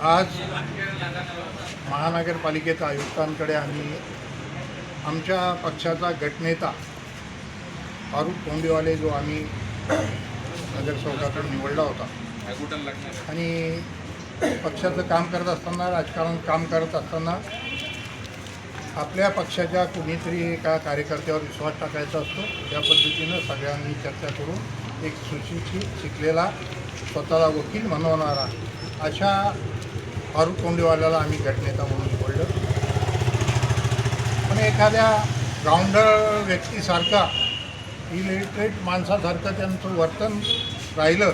आज महानगरपालिकेच्या आयुक्तांकडे आम्ही आमच्या पक्षाचा गटनेता फारुख तोंडीवाले जो आम्ही नगरसेवकाकडून निवडला होता आणि पक्षाचं काम करत असताना, राजकारण काम करत असताना आपल्या पक्षाच्या कुणीतरी एका कार्यकर्त्यावर विश्वास टाकायचा असतो. त्या पद्धतीनं सगळ्यांनी चर्चा करून एक सुशिक्षित शिकलेला, स्वतःला वकील म्हणवणारा अशा फारुख तोंडीवाल्याला आम्ही गटनेता म्हणून निवडलं. पण एखाद्या ग्राउंडर व्यक्तीसारखा, इलिटरेट माणसासारखं त्यांचं वर्तन राहिलं.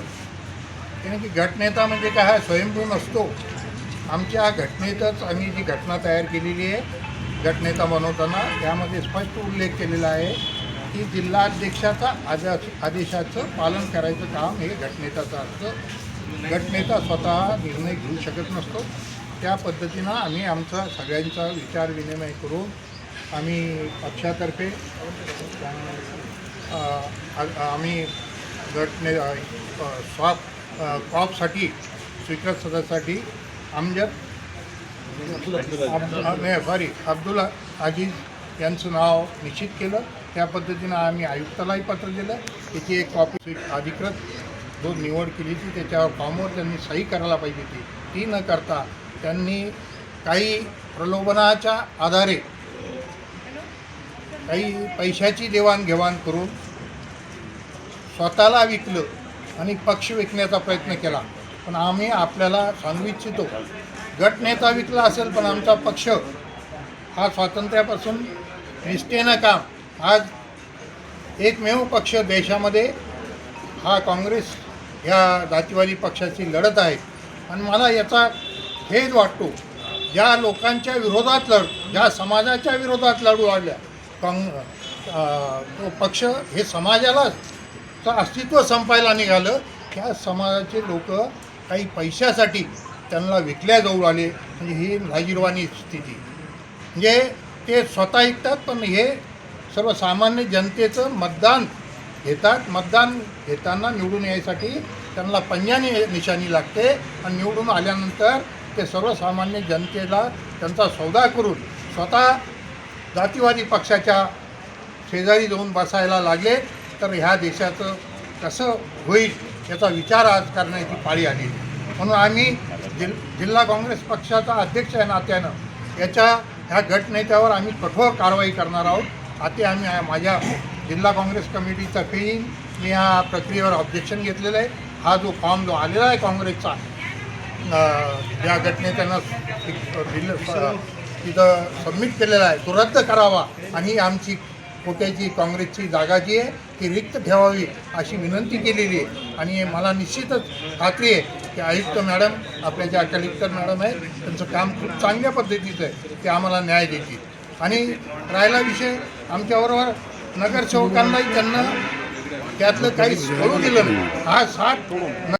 त्याने की गटनेता म्हणजे काय हा स्वयंभू नसतो. आमच्या घटनेतच आम्ही जी घटना तयार केलेली आहे गटनेता बनवताना, त्यामध्ये स्पष्ट उल्लेख केलेला आहे की जिल्हाध्यक्षाचा आदेशाचं पालन करायचं काम हे गटनेत्याचं असतं. गटनेता स्वतः निर्णय घेऊ शकत नसतो. त्या पद्धतीनं आम्ही आमचा सगळ्यांचा विचार विनिमय करून आम्ही पक्षातर्फे आम्ही कॉपसाठी स्वीकृत सदस्यासाठी अब्दुल अजीज यांचं नाव निश्चित केलं. त्या पद्धतीनं आम्ही आयुक्तालाही पत्र दिलं. त्याची एक कॉपी अधिकृत जो निवड केली ती त्याच्यावर फॉर्मवर त्यांनी सही करायला पाहिजे ती न करता त्यांनी काही प्रलोभनाच्या आधारे काही पैशाची देवाणघेवाण करून स्वतःला विकलं आणि पक्ष विकण्याचा प्रयत्न केला. पण आम्ही आपल्याला सांगू इच्छितो, गटनेता विकला असेल पण आमचा पक्ष हा स्वातंत्र्यापासून निष्ठेनं काम, आज एकमेव पक्ष देशामध्ये हा काँग्रेस ह्या जातीवादी पक्षाची लढत आहे. आणि मला याचा खेद वाटतो, ज्या लोकांच्या विरोधात ज्या समाजाच्या विरोधात लढू लागल्या तो पक्ष हे समाजाला अस्तित्व संपायला निघालं. त्या समाजाचे लोक काही पैशासाठी त्यांना विकल्या जाऊ आले. म्हणजे ही लाजिरवाणी स्थिती. म्हणजे ते स्वतः ऐकतात पण हे सर्वसामान्य जनतेचं मतदान घेतात. मतदान घेताना निवडून यायसाठी त्यांना पंजाने निशाणी लागते आणि निवडून आल्यानंतर ते सर्वसामान्य जनतेला त्यांचा सौदा करून स्वतः जातीवादी पक्षाच्या शेजारी जाऊन बसायला लागले. तर ह्या देशाचं कसं होईल याचा विचार आज करण्याची पाळी आली. म्हणून आम्ही जिल्हा काँग्रेस पक्षाचा अध्यक्ष आहे नात्यानं ह्या गटनेत्यावर आम्ही कठोर कारवाई करणार आहोत. आता आम्ही माझ्या जिल्हा काँग्रेस कमिटीतर्फे मी या प्रक्रियेवर ऑब्जेक्शन घेतलेलं आहे. हा जो फॉर्म जो आलेला आहे काँग्रेसचा, ज्या गटनेत्यानं तिथं सबमिट केलेला आहे तो रद्द करावा आणि आमची कोट्याची काँग्रेसची जागा जी आहे ती रिक्त ठेवावी अशी विनंती केलेली आहे. आणि मला निश्चितच खात्री आहे की आयुक्त मॅडम, आपल्या ज्या कलेक्टर मॅडम आहेत, त्यांचं काम खूप चांगल्या पद्धतीचं आहे. ते आम्हाला न्याय देतील. आणि राहिला विषय आमच्याबरोबर नगरसेवकांनाही त्यांना त्यातलं काहीच कळू दिलं नाही. हा 60